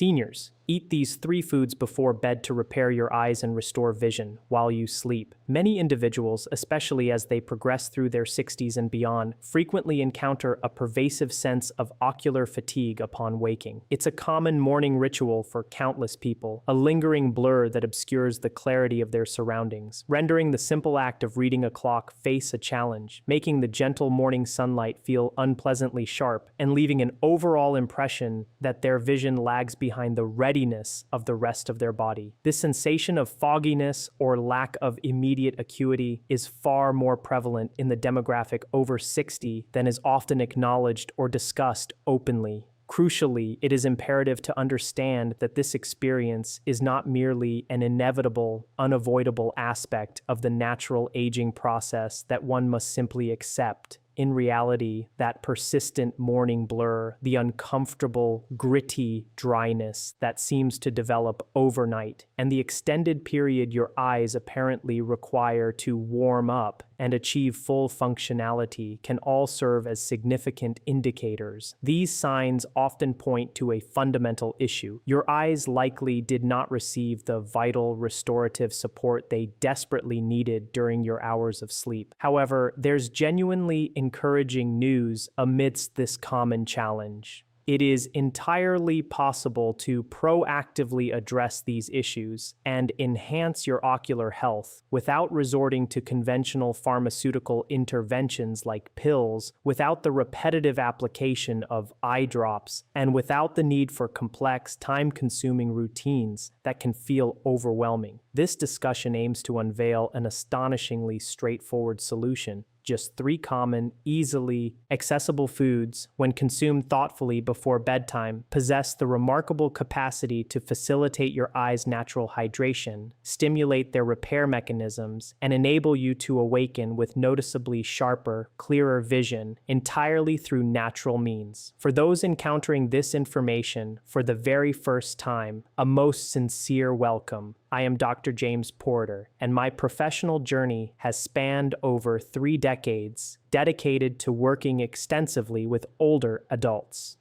Seniors, eat these 3 foods before bed to repair your eyes and restore vision while you sleep. Many individuals, especially as they progress through their 60s and beyond, frequently encounter a pervasive sense of ocular fatigue upon waking. It's a common morning ritual for countless people, a lingering blur that obscures the clarity of their surroundings, rendering the simple act of reading a clock face a challenge, making the gentle morning sunlight feel unpleasantly sharp, and leaving an overall impression that their vision lags behind the readiness of the rest of their body. This sensation of fogginess or lack of immediate acuity is far more prevalent in the demographic over 60 than is often acknowledged or discussed openly. Crucially, it is imperative to understand that this experience is not merely an inevitable, unavoidable aspect of the natural aging process that one must simply accept. In reality, that persistent morning blur, the uncomfortable, gritty dryness that seems to develop overnight, and the extended period your eyes apparently require to warm up and achieve full functionality can all serve as significant indicators. These signs often point to a fundamental issue. Your eyes likely did not receive the vital restorative support they desperately needed during your hours of sleep. However, there's genuinely encouraging news amidst this common challenge. It is entirely possible to proactively address these issues and enhance your ocular health without resorting to conventional pharmaceutical interventions like pills, without the repetitive application of eye drops, and without the need for complex, time-consuming routines that can feel overwhelming. This discussion aims to unveil an astonishingly straightforward solution. Just 3 common, easily accessible foods, when consumed thoughtfully before bedtime, possess the remarkable capacity to facilitate your eyes' natural hydration, stimulate their repair mechanisms, and enable you to awaken with noticeably sharper, clearer vision entirely through natural means. For those encountering this information for the very first time, a most sincere welcome. I am Dr. James Porter, and my professional journey has spanned over 3 decades, dedicated to working extensively with older adults.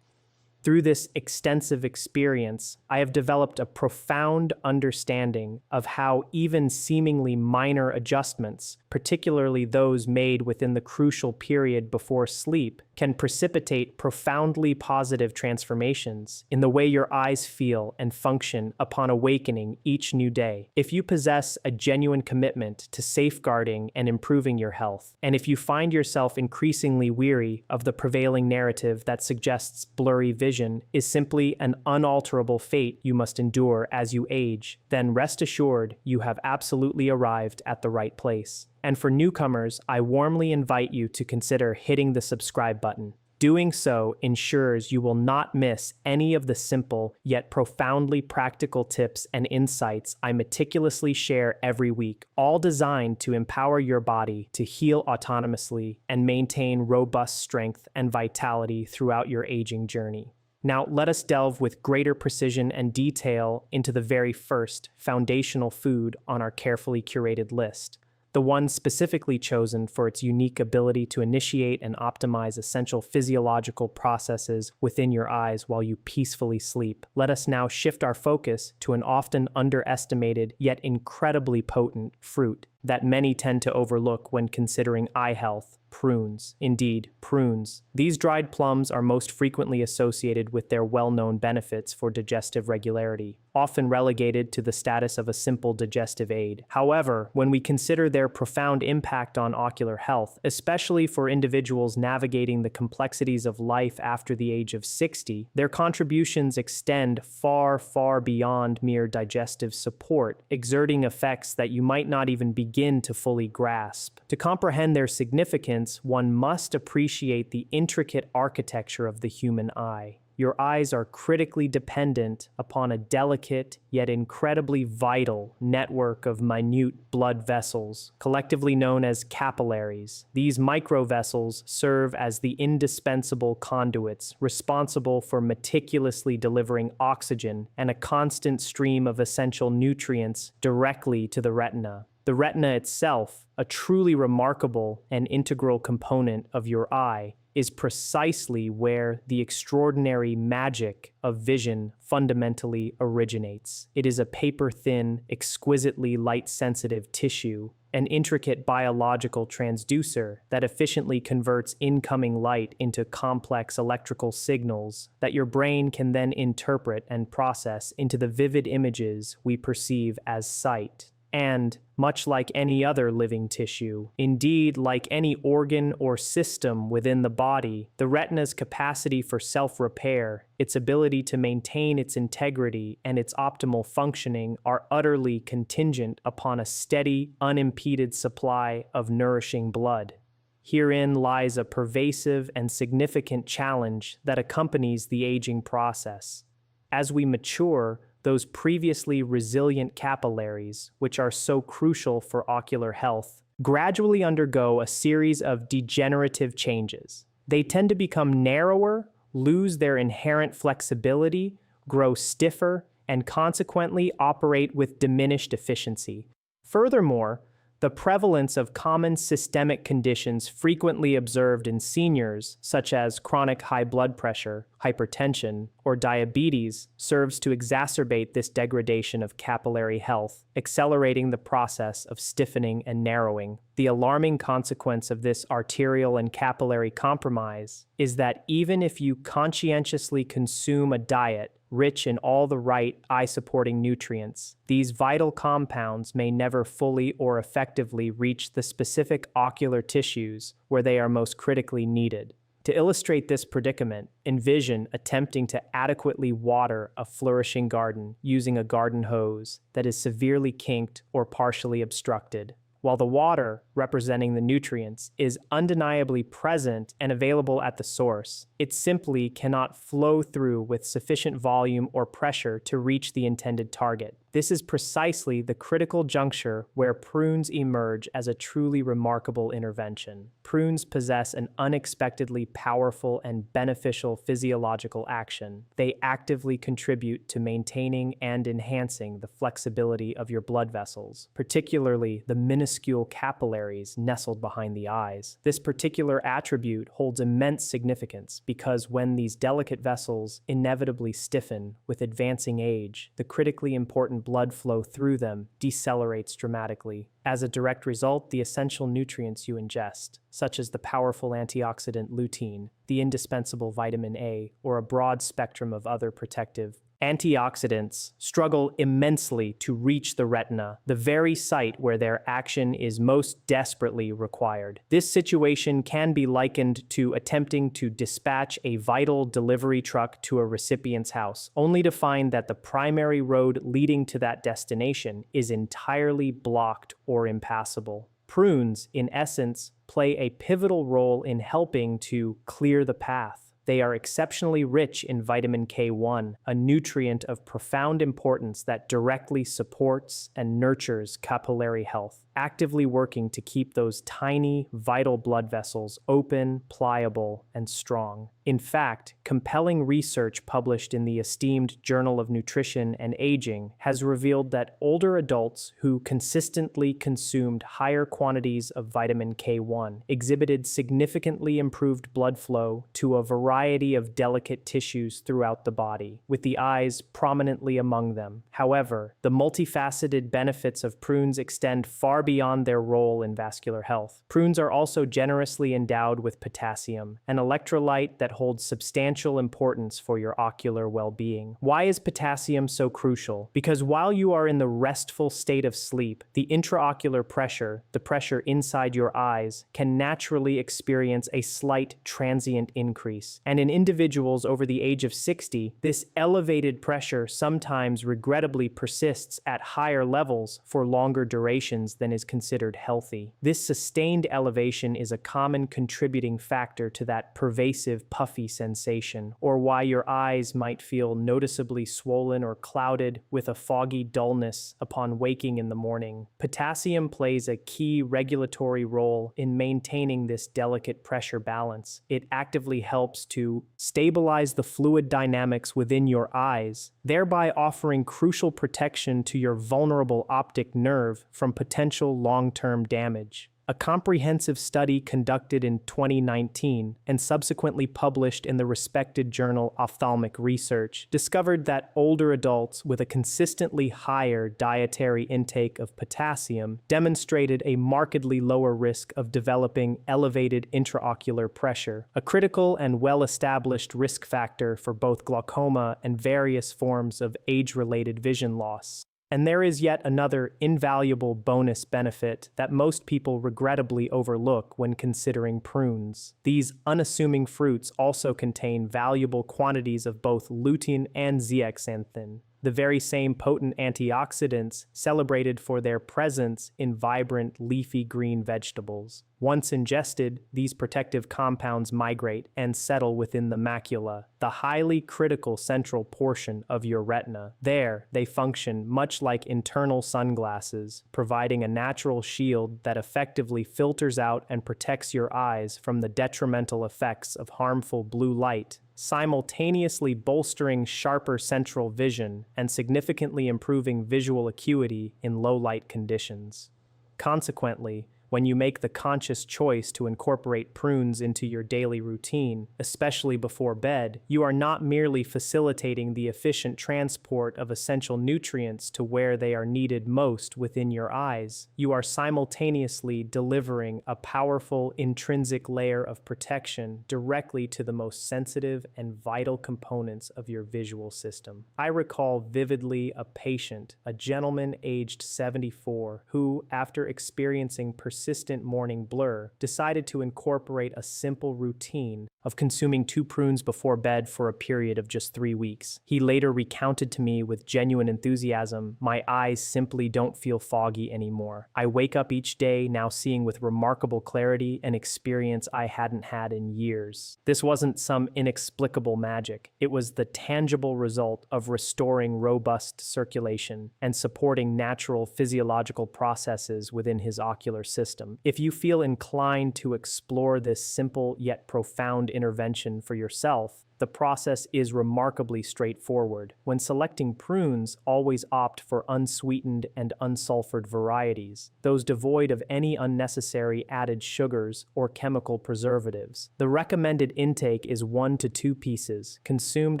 Through this extensive experience, I have developed a profound understanding of how even seemingly minor adjustments, particularly those made within the crucial period before sleep, can precipitate profoundly positive transformations in the way your eyes feel and function upon awakening each new day. If you possess a genuine commitment to safeguarding and improving your health, and if you find yourself increasingly weary of the prevailing narrative that suggests blurry vision is simply an unalterable fate you must endure as you age, then rest assured you have absolutely arrived at the right place. And for newcomers, I warmly invite you to consider hitting the subscribe button. Doing so ensures you will not miss any of the simple yet profoundly practical tips and insights I meticulously share every week, all designed to empower your body to heal autonomously and maintain robust strength and vitality throughout your aging journey. Now, let us delve with greater precision and detail into the very first foundational food on our carefully curated list, the one specifically chosen for its unique ability to initiate and optimize essential physiological processes within your eyes while you peacefully sleep. Let us now shift our focus to an often underestimated yet incredibly potent fruit that many tend to overlook when considering eye health: prunes. Indeed, prunes. These dried plums are most frequently associated with their well-known benefits for digestive regularity, often relegated to the status of a simple digestive aid. However, when we consider their profound impact on ocular health, especially for individuals navigating the complexities of life after the age of 60, their contributions extend far, far beyond mere digestive support, exerting effects that you might not even begin to fully grasp. To comprehend their significance, one must appreciate the intricate architecture of the human eye. Your eyes are critically dependent upon a delicate yet incredibly vital network of minute blood vessels, collectively known as capillaries. These microvessels serve as the indispensable conduits responsible for meticulously delivering oxygen and a constant stream of essential nutrients directly to the retina. The retina itself, a truly remarkable and integral component of your eye, is precisely where the extraordinary magic of vision fundamentally originates. It is a paper-thin, exquisitely light-sensitive tissue, an intricate biological transducer that efficiently converts incoming light into complex electrical signals that your brain can then interpret and process into the vivid images we perceive as sight. And, much like any other living tissue, indeed like any organ or system within the body, the retina's capacity for self-repair, its ability to maintain its integrity, and its optimal functioning are utterly contingent upon a steady, unimpeded supply of nourishing blood. Herein lies a pervasive and significant challenge that accompanies the aging process. As we mature, those previously resilient capillaries, which are so crucial for ocular health, gradually undergo a series of degenerative changes. They tend to become narrower, lose their inherent flexibility, grow stiffer, and consequently operate with diminished efficiency. Furthermore, the prevalence of common systemic conditions frequently observed in seniors, such as chronic high blood pressure, hypertension, or diabetes, serves to exacerbate this degradation of capillary health, accelerating the process of stiffening and narrowing. The alarming consequence of this arterial and capillary compromise is that even if you conscientiously consume a diet rich in all the right eye-supporting nutrients, these vital compounds may never fully or effectively reach the specific ocular tissues where they are most critically needed. To illustrate this predicament, envision attempting to adequately water a flourishing garden using a garden hose that is severely kinked or partially obstructed. While the water, representing the nutrients, is undeniably present and available at the source, it simply cannot flow through with sufficient volume or pressure to reach the intended target. This is precisely the critical juncture where prunes emerge as a truly remarkable intervention. Prunes possess an unexpectedly powerful and beneficial physiological action. They actively contribute to maintaining and enhancing the flexibility of your blood vessels, particularly the minuscule capillaries nestled behind the eyes. This particular attribute holds immense significance because when these delicate vessels inevitably stiffen with advancing age, the critically important blood flow through them decelerates dramatically. As a direct result, the essential nutrients you ingest, such as the powerful antioxidant lutein, the indispensable vitamin A, or a broad spectrum of other protective antioxidants, struggle immensely to reach the retina, the very site where their action is most desperately required. This situation can be likened to attempting to dispatch a vital delivery truck to a recipient's house, only to find that the primary road leading to that destination is entirely blocked or impassable. Prunes, in essence, play a pivotal role in helping to clear the path. They are exceptionally rich in vitamin K1, a nutrient of profound importance that directly supports and nurtures capillary health, actively working to keep those tiny, vital blood vessels open, pliable, and strong. In fact, compelling research published in the esteemed Journal of Nutrition and Aging has revealed that older adults who consistently consumed higher quantities of vitamin K1 exhibited significantly improved blood flow to a variety of delicate tissues throughout the body, with the eyes prominently among them. However, the multifaceted benefits of prunes extend far beyond their role in vascular health. Prunes are also generously endowed with potassium, an electrolyte that holds substantial importance for your ocular well-being. Why is potassium so crucial? Because while you are in the restful state of sleep, the intraocular pressure, the pressure inside your eyes, can naturally experience a slight transient increase. And in individuals over the age of 60, this elevated pressure sometimes regrettably persists at higher levels for longer durations than is considered healthy. This sustained elevation is a common contributing factor to that pervasive puffy sensation, or why your eyes might feel noticeably swollen or clouded with a foggy dullness upon waking in the morning. Potassium plays a key regulatory role in maintaining this delicate pressure balance. It actively helps to stabilize the fluid dynamics within your eyes, thereby offering crucial protection to your vulnerable optic nerve from potential long-term damage. A comprehensive study conducted in 2019 and subsequently published in the respected journal Ophthalmic Research discovered that older adults with a consistently higher dietary intake of potassium demonstrated a markedly lower risk of developing elevated intraocular pressure, a critical and well-established risk factor for both glaucoma and various forms of age-related vision loss. And there is yet another invaluable bonus benefit that most people regrettably overlook when considering prunes. These unassuming fruits also contain valuable quantities of both lutein and zeaxanthin, the very same potent antioxidants celebrated for their presence in vibrant leafy green vegetables. Once ingested, these protective compounds migrate and settle within the macula, the highly critical central portion of your retina. There, they function much like internal sunglasses, providing a natural shield that effectively filters out and protects your eyes from the detrimental effects of harmful blue light, simultaneously bolstering sharper central vision and significantly improving visual acuity in low-light conditions. Consequently, when you make the conscious choice to incorporate prunes into your daily routine, especially before bed, you are not merely facilitating the efficient transport of essential nutrients to where they are needed most within your eyes. You are simultaneously delivering a powerful intrinsic layer of protection directly to the most sensitive and vital components of your visual system. I recall vividly a patient, a gentleman aged 74, who, after experiencing persistent morning blur, decided to incorporate a simple routine of consuming 2 prunes before bed for a period of just 3 weeks. He later recounted to me with genuine enthusiasm, "My eyes simply don't feel foggy anymore. I wake up each day now seeing with remarkable clarity an experience I hadn't had in years." This wasn't some inexplicable magic. It was the tangible result of restoring robust circulation and supporting natural physiological processes within his ocular system. If you feel inclined to explore this simple yet profound intervention for yourself, the process is remarkably straightforward. When selecting prunes, always opt for unsweetened and unsulfured varieties, those devoid of any unnecessary added sugars or chemical preservatives. The recommended intake is 1 to 2 pieces, consumed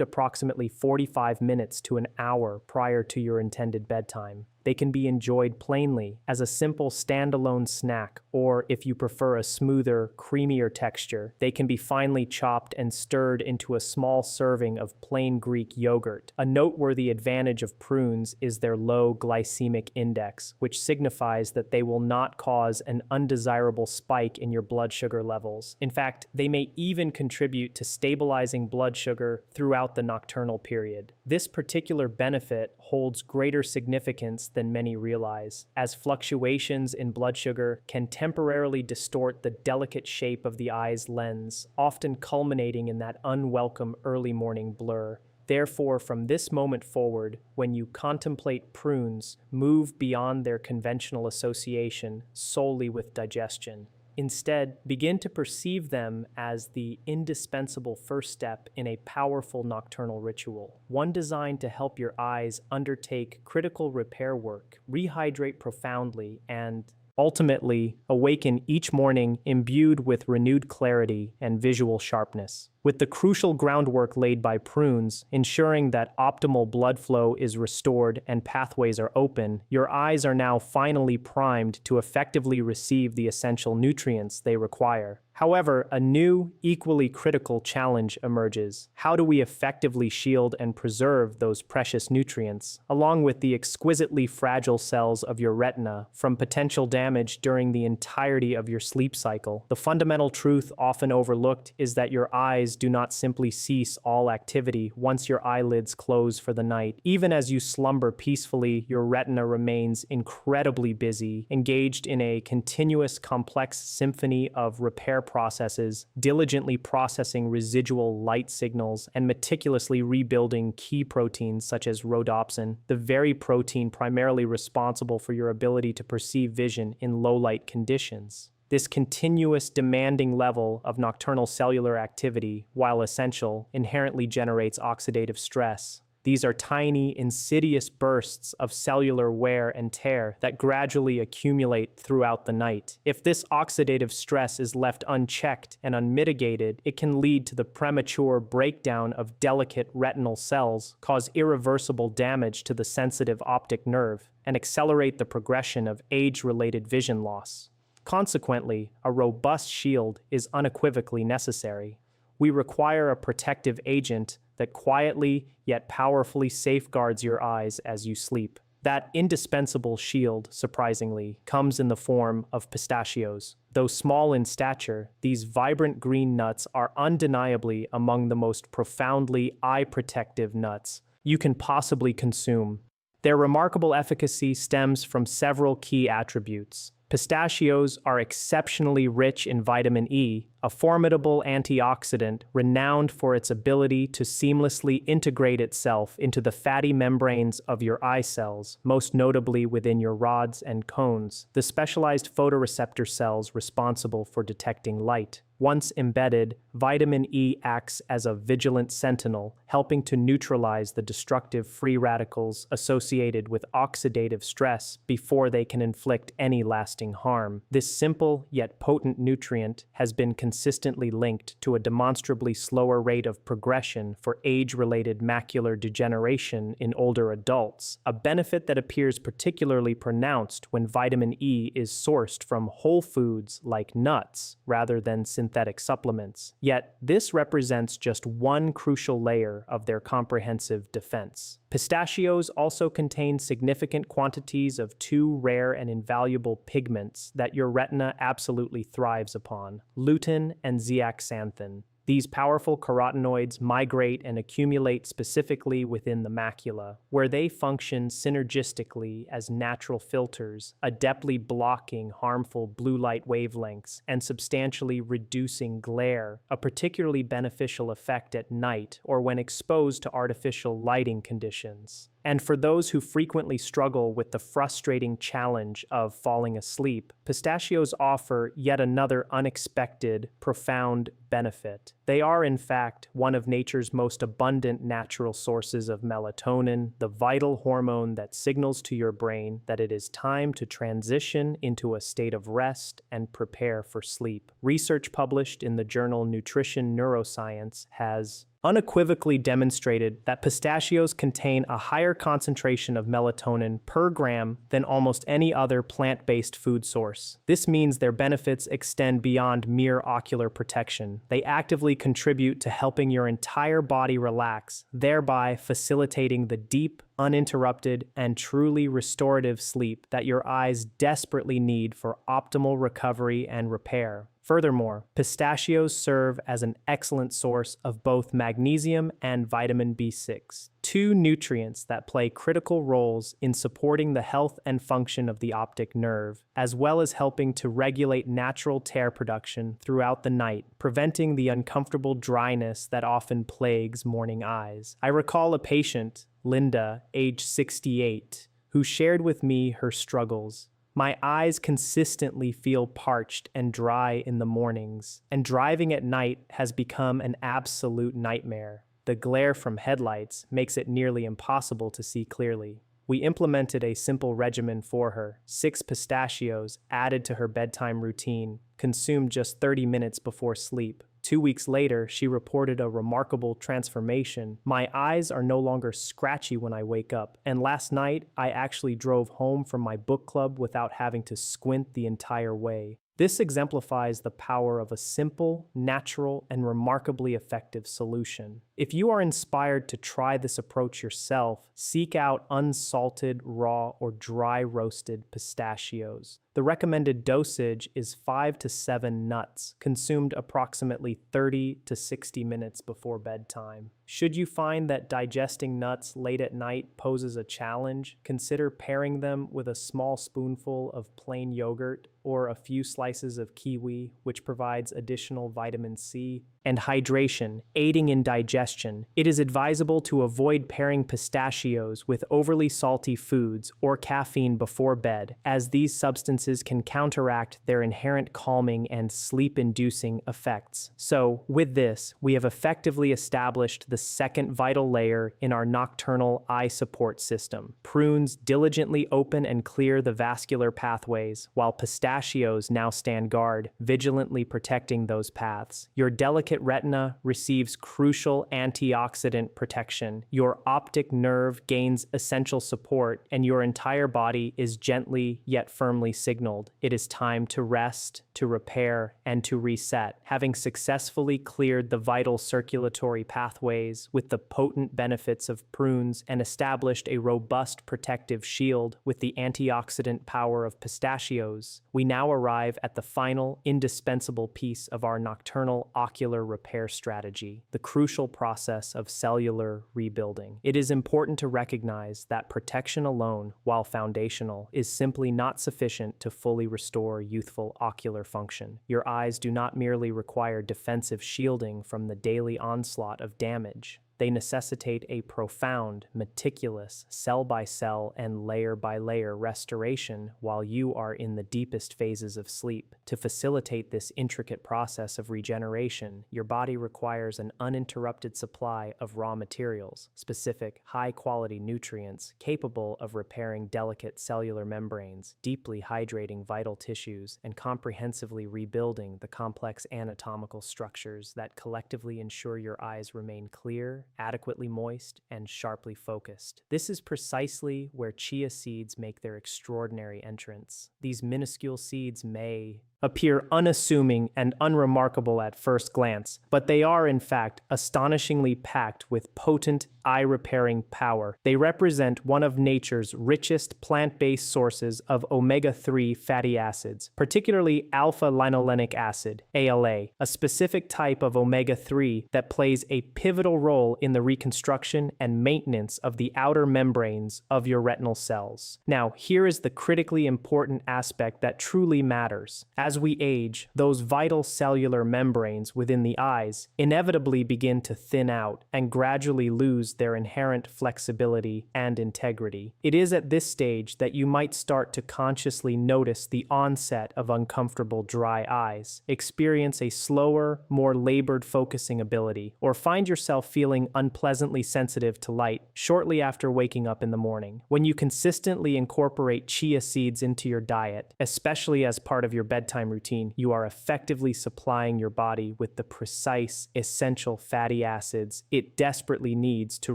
approximately 45 minutes to an hour prior to your intended bedtime. They can be enjoyed plainly as a simple standalone snack, or if you prefer a smoother, creamier texture, they can be finely chopped and stirred into a small serving of plain Greek yogurt. A noteworthy advantage of prunes is their low glycemic index, which signifies that they will not cause an undesirable spike in your blood sugar levels. In fact, they may even contribute to stabilizing blood sugar throughout the nocturnal period. This particular benefit holds greater significance than many realize, as fluctuations in blood sugar can temporarily distort the delicate shape of the eye's lens, often culminating in that unwelcome early morning blur. Therefore, from this moment forward, when you contemplate prunes, move beyond their conventional association solely with digestion. Instead, begin to perceive them as the indispensable first step in a powerful nocturnal ritual, one designed to help your eyes undertake critical repair work, rehydrate profoundly, and ultimately awaken each morning imbued with renewed clarity and visual sharpness. With the crucial groundwork laid by prunes, ensuring that optimal blood flow is restored and pathways are open, your eyes are now finally primed to effectively receive the essential nutrients they require. However, a new, equally critical challenge emerges. How do we effectively shield and preserve those precious nutrients, along with the exquisitely fragile cells of your retina, from potential damage during the entirety of your sleep cycle? The fundamental truth often overlooked is that your eyes do not simply cease all activity once your eyelids close for the night. Even as you slumber peacefully, your retina remains incredibly busy, engaged in a continuous complex symphony of repair processes, diligently processing residual light signals and meticulously rebuilding key proteins such as rhodopsin, the very protein primarily responsible for your ability to perceive vision in low-light conditions. This continuous demanding level of nocturnal cellular activity, while essential, inherently generates oxidative stress. These are tiny, insidious bursts of cellular wear and tear that gradually accumulate throughout the night. If this oxidative stress is left unchecked and unmitigated, it can lead to the premature breakdown of delicate retinal cells, cause irreversible damage to the sensitive optic nerve, and accelerate the progression of age-related vision loss. Consequently, a robust shield is unequivocally necessary. We require a protective agent that quietly yet powerfully safeguards your eyes as you sleep. That indispensable shield, surprisingly, comes in the form of pistachios. Though small in stature, these vibrant green nuts are undeniably among the most profoundly eye-protective nuts you can possibly consume. Their remarkable efficacy stems from several key attributes. Pistachios are exceptionally rich in vitamin E, a formidable antioxidant renowned for its ability to seamlessly integrate itself into the fatty membranes of your eye cells, most notably within your rods and cones, the specialized photoreceptor cells responsible for detecting light. Once embedded, vitamin E acts as a vigilant sentinel, helping to neutralize the destructive free radicals associated with oxidative stress before they can inflict any lasting harm. This simple yet potent nutrient has been consistently linked to a demonstrably slower rate of progression for age-related macular degeneration in older adults, a benefit that appears particularly pronounced when vitamin E is sourced from whole foods like nuts rather than synthetic supplements. Yet, this represents just one crucial layer of their comprehensive defense. Pistachios also contain significant quantities of two rare and invaluable pigments that your retina absolutely thrives upon: lutein and zeaxanthin. These powerful carotenoids migrate and accumulate specifically within the macula, where they function synergistically as natural filters, adeptly blocking harmful blue light wavelengths and substantially reducing glare, a particularly beneficial effect at night or when exposed to artificial lighting conditions. And for those who frequently struggle with the frustrating challenge of falling asleep, pistachios offer yet another unexpected, profound benefit. They are, in fact, one of nature's most abundant natural sources of melatonin, the vital hormone that signals to your brain that it is time to transition into a state of rest and prepare for sleep. Research published in the journal Nutrition Neuroscience has unequivocally demonstrated that pistachios contain a higher concentration of melatonin per gram than almost any other plant-based food source. This means their benefits extend beyond mere ocular protection. They actively contribute to helping your entire body relax, thereby facilitating the deep, uninterrupted, and truly restorative sleep that your eyes desperately need for optimal recovery and repair. Furthermore, pistachios serve as an excellent source of both magnesium and vitamin B6, two nutrients that play critical roles in supporting the health and function of the optic nerve, as well as helping to regulate natural tear production throughout the night, preventing the uncomfortable dryness that often plagues morning eyes. I recall a patient, Linda, age 68, who shared with me her struggles. My eyes consistently feel parched and dry in the mornings, and driving at night has become an absolute nightmare. The glare from headlights makes it nearly impossible to see clearly. We implemented a simple regimen for her: 6 pistachios added to her bedtime routine, consumed just 30 minutes before sleep. 2 weeks later, she reported a remarkable transformation. My eyes are no longer scratchy when I wake up, and last night I actually drove home from my book club without having to squint the entire way. This exemplifies the power of a simple, natural, and remarkably effective solution. If you are inspired to try this approach yourself, seek out unsalted, raw, or dry roasted pistachios. The recommended dosage is 5 to 7 nuts, consumed approximately 30 to 60 minutes before bedtime. Should you find that digesting nuts late at night poses a challenge, consider pairing them with a small spoonful of plain yogurt or a few slices of kiwi, which provides additional vitamin C and hydration, aiding in digestion. It is advisable to avoid pairing pistachios with overly salty foods or caffeine before bed, as these substances can counteract their inherent calming and sleep-inducing effects. So, with this, we have effectively established the second vital layer in our nocturnal eye support system. Prunes diligently open and clear the vascular pathways, while pistachios now stand guard, vigilantly protecting those paths. Your delicate retina receives crucial antioxidant protection. Your optic nerve gains essential support, and your entire body is gently yet firmly signaled. It is time to rest, to repair, and to reset. Having successfully cleared the vital circulatory pathways with the potent benefits of prunes and established a robust protective shield with the antioxidant power of pistachios, we now arrive at the final, indispensable piece of our nocturnal ocular repair strategy, the crucial process of cellular rebuilding. It is important to recognize that protection alone, while foundational, is simply not sufficient to fully restore youthful ocular function. Your eyes do not merely require defensive shielding from the daily onslaught of damage. They necessitate a profound, meticulous, cell-by-cell and layer-by-layer restoration while you are in the deepest phases of sleep. To facilitate this intricate process of regeneration, your body requires an uninterrupted supply of raw materials, specific, high-quality nutrients capable of repairing delicate cellular membranes, deeply hydrating vital tissues, and comprehensively rebuilding the complex anatomical structures that collectively ensure your eyes remain clear, adequately moist, and sharply focused. This is precisely where chia seeds make their extraordinary entrance. These minuscule seeds may appear unassuming and unremarkable at first glance, but they are in fact astonishingly packed with potent eye-repairing power. They represent one of nature's richest plant-based sources of omega-3 fatty acids, particularly alpha-linolenic acid, ALA, a specific type of omega-3 that plays a pivotal role in the reconstruction and maintenance of the outer membranes of your retinal cells. Now, here is the critically important aspect that truly matters. As we age, those vital cellular membranes within the eyes inevitably begin to thin out and gradually lose their inherent flexibility and integrity. It is at this stage that you might start to consciously notice the onset of uncomfortable dry eyes, experience a slower, more labored focusing ability, or find yourself feeling unpleasantly sensitive to light shortly after waking up in the morning. When you consistently incorporate chia seeds into your diet, especially as part of your bedtime routine, you are effectively supplying your body with the precise, essential fatty acids it desperately needs to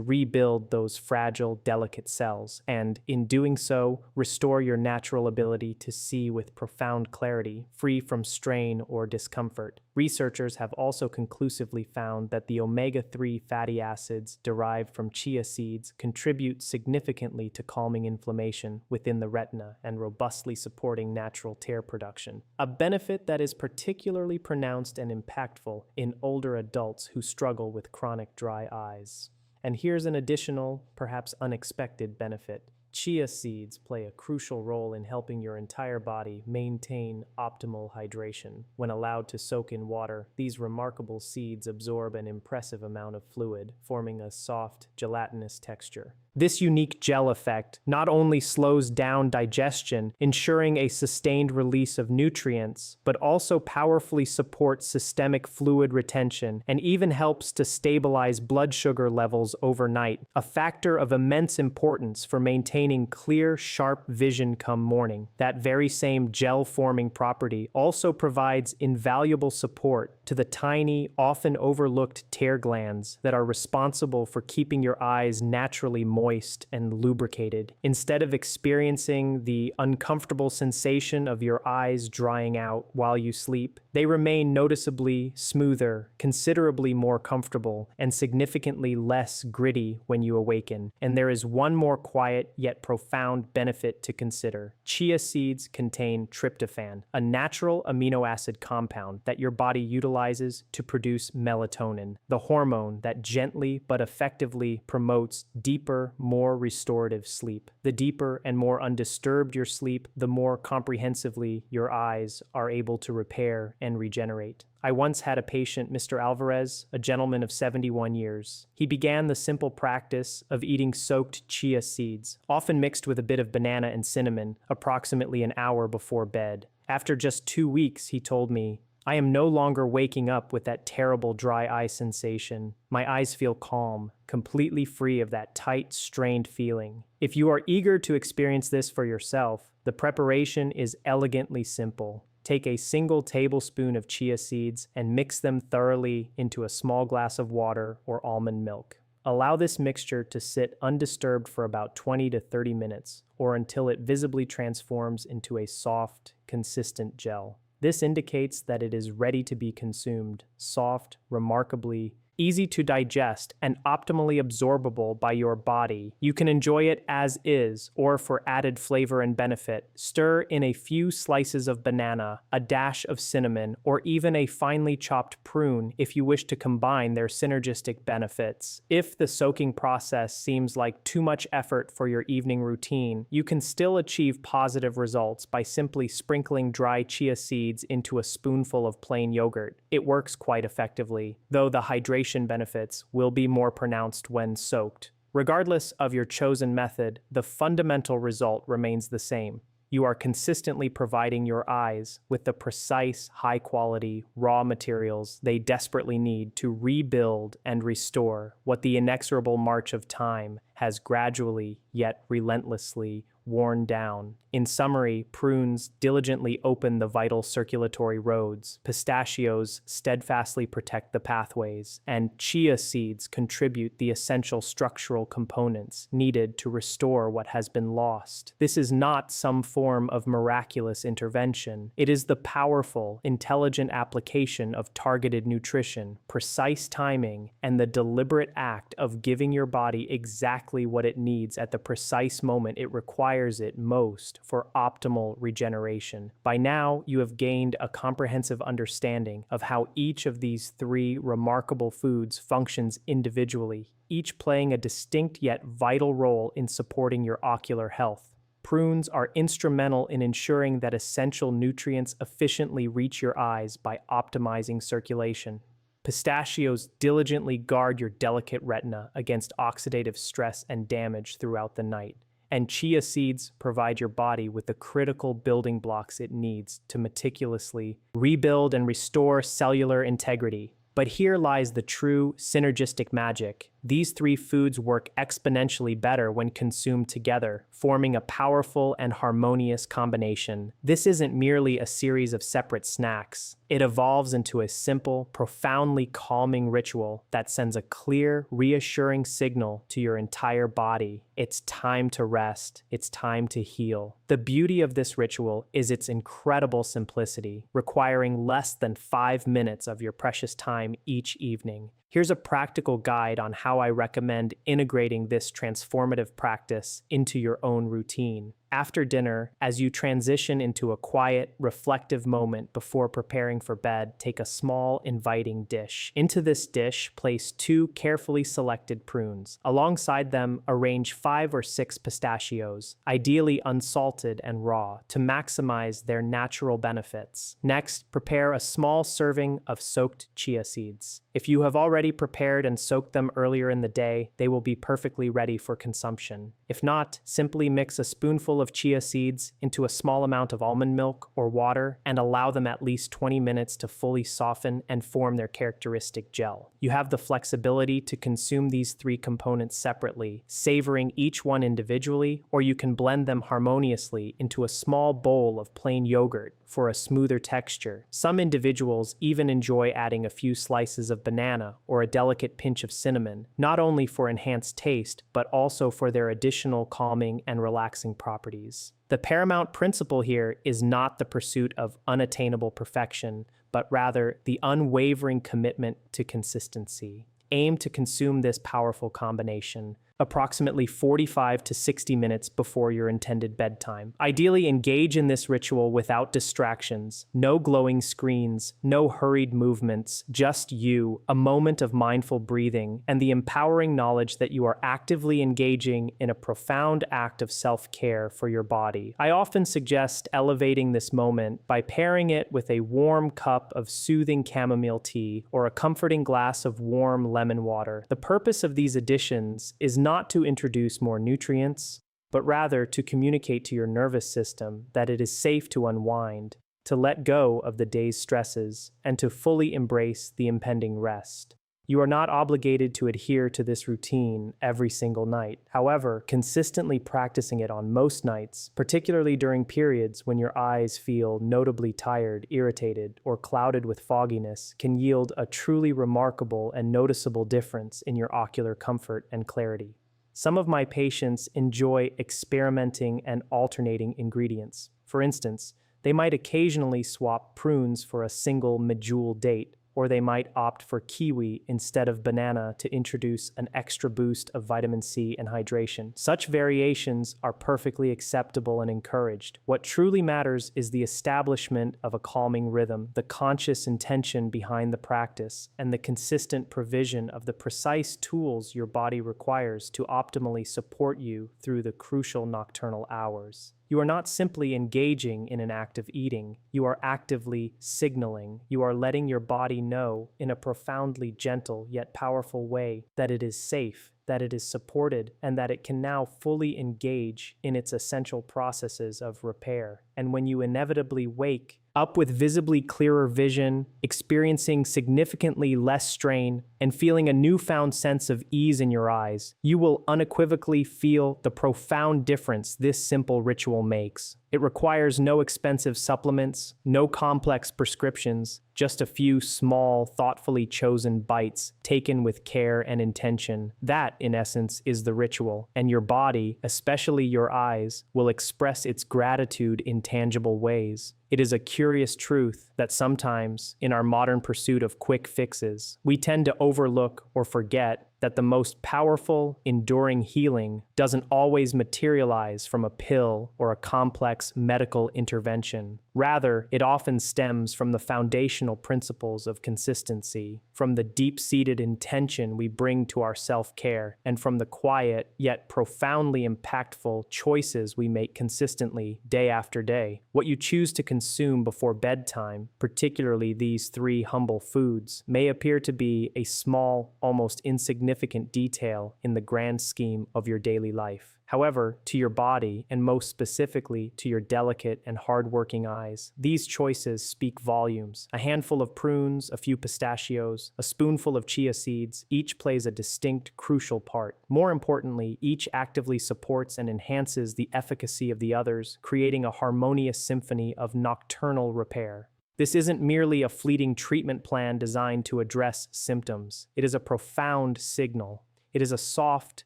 rebuild those fragile, delicate cells, and in doing so, restore your natural ability to see with profound clarity, free from strain or discomfort. Researchers have also conclusively found that the omega-3 fatty acids derived from chia seeds contribute significantly to calming inflammation within the retina and robustly supporting natural tear production, a benefit that is particularly pronounced and impactful in older adults who struggle with chronic dry eyes. And here's an additional, perhaps unexpected benefit. Chia seeds play a crucial role in helping your entire body maintain optimal hydration. When allowed to soak in water, these remarkable seeds absorb an impressive amount of fluid, forming a soft, gelatinous texture. This unique gel effect not only slows down digestion, ensuring a sustained release of nutrients, but also powerfully supports systemic fluid retention and even helps to stabilize blood sugar levels overnight, a factor of immense importance for maintaining clear, sharp vision come morning. That very same gel-forming property also provides invaluable support to the tiny, often overlooked tear glands that are responsible for keeping your eyes naturally moist and lubricated. Instead of experiencing the uncomfortable sensation of your eyes drying out while you sleep, they remain noticeably smoother, considerably more comfortable, and significantly less gritty when you awaken. And there is one more quiet yet profound benefit to consider. Chia seeds contain tryptophan, a natural amino acid compound that your body utilizes to produce melatonin, the hormone that gently but effectively promotes deeper, deeper, more restorative sleep. The deeper and more undisturbed your sleep, the more comprehensively your eyes are able to repair and regenerate. I once had a patient, Mr. Alvarez, a gentleman of 71 years. He began the simple practice of eating soaked chia seeds, often mixed with a bit of banana and cinnamon, approximately an hour before bed. After just 2 weeks, he told me, "I am no longer waking up with that terrible dry eye sensation. My eyes feel calm, completely free of that tight, strained feeling." If you are eager to experience this for yourself, the preparation is elegantly simple. Take a single tablespoon of chia seeds and mix them thoroughly into a small glass of water or almond milk. Allow this mixture to sit undisturbed for about 20 to 30 minutes, or until it visibly transforms into a soft, consistent gel. This indicates that it is ready to be consumed, soft, remarkably easy to digest, and optimally absorbable by your body. You can enjoy it as is, or for added flavor and benefit, stir in a few slices of banana, a dash of cinnamon, or even a finely chopped prune if you wish to combine their synergistic benefits. If the soaking process seems like too much effort for your evening routine, you can still achieve positive results by simply sprinkling dry chia seeds into a spoonful of plain yogurt. It works quite effectively, though the hydration benefits will be more pronounced when soaked. Regardless of your chosen method, the fundamental result remains the same. You are consistently providing your eyes with the precise, high-quality, raw materials they desperately need to rebuild and restore what the inexorable march of time has gradually, yet relentlessly, worn down. In summary, prunes diligently open the vital circulatory roads, pistachios steadfastly protect the pathways, and chia seeds contribute the essential structural components needed to restore what has been lost. This is not some form of miraculous intervention. It is the powerful, intelligent application of targeted nutrition, precise timing, and the deliberate act of giving your body exactly what it needs at the precise moment it requires it most for optimal regeneration. By now, you have gained a comprehensive understanding of how each of these three remarkable foods functions individually, each playing a distinct yet vital role in supporting your ocular health. Prunes are instrumental in ensuring that essential nutrients efficiently reach your eyes by optimizing circulation. Pistachios diligently guard your delicate retina against oxidative stress and damage throughout the night. And chia seeds provide your body with the critical building blocks it needs to meticulously rebuild and restore cellular integrity. But here lies the true synergistic magic. These three foods work exponentially better when consumed together, forming a powerful and harmonious combination. This isn't merely a series of separate snacks. It evolves into a simple, profoundly calming ritual that sends a clear, reassuring signal to your entire body. It's time to rest. It's time to heal. The beauty of this ritual is its incredible simplicity, requiring less than 5 minutes of your precious time each evening. Here's a practical guide on how I recommend integrating this transformative practice into your own routine. After dinner, as you transition into a quiet, reflective moment before preparing for bed, take a small, inviting dish. Into this dish, place 2 carefully selected prunes. Alongside them, arrange 5 or 6 pistachios, ideally unsalted and raw, to maximize their natural benefits. Next, prepare a small serving of soaked chia seeds. If you have already prepared and soaked them earlier in the day, they will be perfectly ready for consumption. If not, simply mix a spoonful of chia seeds into a small amount of almond milk or water and allow them at least 20 minutes to fully soften and form their characteristic gel. You have the flexibility to consume these 3 components separately, savoring each one individually, or you can blend them harmoniously into a small bowl of plain yogurt for a smoother texture. Some individuals even enjoy adding a few slices of banana or a delicate pinch of cinnamon, not only for enhanced taste, but also for their additional calming and relaxing properties. The paramount principle here is not the pursuit of unattainable perfection, but rather the unwavering commitment to consistency. Aim to consume this powerful combination, approximately 45 to 60 minutes before your intended bedtime. Ideally, engage in this ritual without distractions, no glowing screens, no hurried movements, just you, a moment of mindful breathing, and the empowering knowledge that you are actively engaging in a profound act of self-care for your body. I often suggest elevating this moment by pairing it with a warm cup of soothing chamomile tea or a comforting glass of warm lemon water. The purpose of these additions is not to introduce more nutrients, but rather to communicate to your nervous system that it is safe to unwind, to let go of the day's stresses, and to fully embrace the impending rest. You are not obligated to adhere to this routine every single night. However, consistently practicing it on most nights, particularly during periods when your eyes feel notably tired, irritated, or clouded with fogginess, can yield a truly remarkable and noticeable difference in your ocular comfort and clarity. Some of my patients enjoy experimenting and alternating ingredients. For instance, they might occasionally swap prunes for a single medjool date, or they might opt for kiwi instead of banana to introduce an extra boost of vitamin C and hydration. Such variations are perfectly acceptable and encouraged. What truly matters is the establishment of a calming rhythm, the conscious intention behind the practice, and the consistent provision of the precise tools your body requires to optimally support you through the crucial nocturnal hours. You are not simply engaging in an act of eating, you are actively signaling. You are letting your body know in a profoundly gentle yet powerful way that it is safe, that it is supported, and that it can now fully engage in its essential processes of repair. And when you inevitably wake up with visibly clearer vision, experiencing significantly less strain, and feeling a newfound sense of ease in your eyes, you will unequivocally feel the profound difference this simple ritual makes. It requires no expensive supplements, no complex prescriptions, just a few small, thoughtfully chosen bites taken with care and intention. That, in essence, is the ritual, and your body, especially your eyes, will express its gratitude in tangible ways. It is a curious truth that sometimes, in our modern pursuit of quick fixes, we tend to overlook or forget that the most powerful, enduring healing doesn't always materialize from a pill or a complex medical intervention. Rather, it often stems from the foundational principles of consistency, from the deep-seated intention we bring to our self-care, and from the quiet yet profoundly impactful choices we make consistently day after day. What you choose to consume before bedtime, particularly these three humble foods, may appear to be a small, almost insignificant detail in the grand scheme of your daily life. However, to your body, and most specifically to your delicate and hard-working eyes, these choices speak volumes. A handful of prunes, a few pistachios, a spoonful of chia seeds, each plays a distinct, crucial part. More importantly, each actively supports and enhances the efficacy of the others, creating a harmonious symphony of nocturnal repair. This isn't merely a fleeting treatment plan designed to address symptoms. It is a profound signal. It is a soft,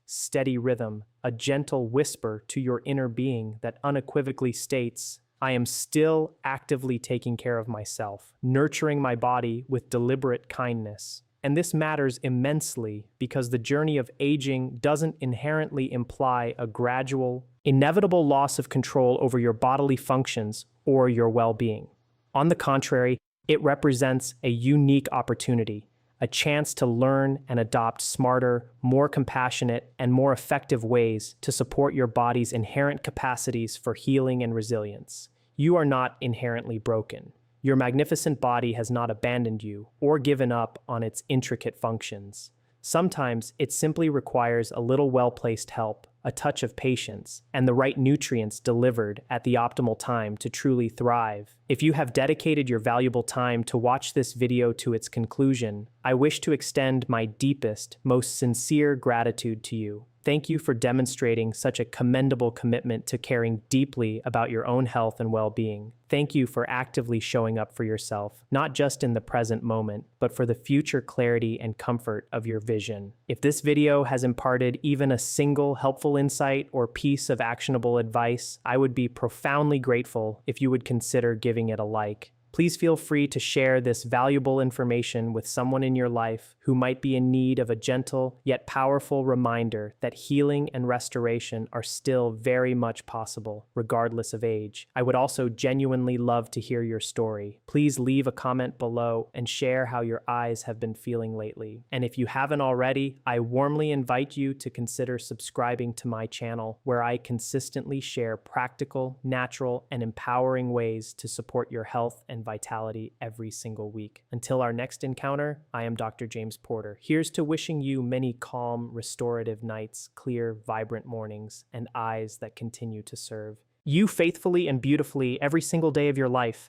steady rhythm, a gentle whisper to your inner being that unequivocally states, I am still actively taking care of myself, nurturing my body with deliberate kindness. And this matters immensely because the journey of aging doesn't inherently imply a gradual, inevitable loss of control over your bodily functions or your well-being. On the contrary, it represents a unique opportunity, a chance to learn and adopt smarter, more compassionate, and more effective ways to support your body's inherent capacities for healing and resilience. You are not inherently broken. Your magnificent body has not abandoned you or given up on its intricate functions. Sometimes it simply requires a little well-placed help, a touch of patience, and the right nutrients delivered at the optimal time to truly thrive. If you have dedicated your valuable time to watch this video to its conclusion, I wish to extend my deepest, most sincere gratitude to you. Thank you for demonstrating such a commendable commitment to caring deeply about your own health and well-being. Thank you for actively showing up for yourself, not just in the present moment, but for the future clarity and comfort of your vision. If this video has imparted even a single helpful insight or piece of actionable advice, I would be profoundly grateful if you would consider giving it a like. Please feel free to share this valuable information with someone in your life who might be in need of a gentle yet powerful reminder that healing and restoration are still very much possible, regardless of age. I would also genuinely love to hear your story. Please leave a comment below and share how your eyes have been feeling lately. And if you haven't already, I warmly invite you to consider subscribing to my channel, where I consistently share practical, natural, and empowering ways to support your health and vitality every single week. Until our next encounter, I am Dr. James Porter. Here's to wishing you many calm, restorative nights, clear, vibrant mornings, and eyes that continue to serve you faithfully and beautifully every single day of your life.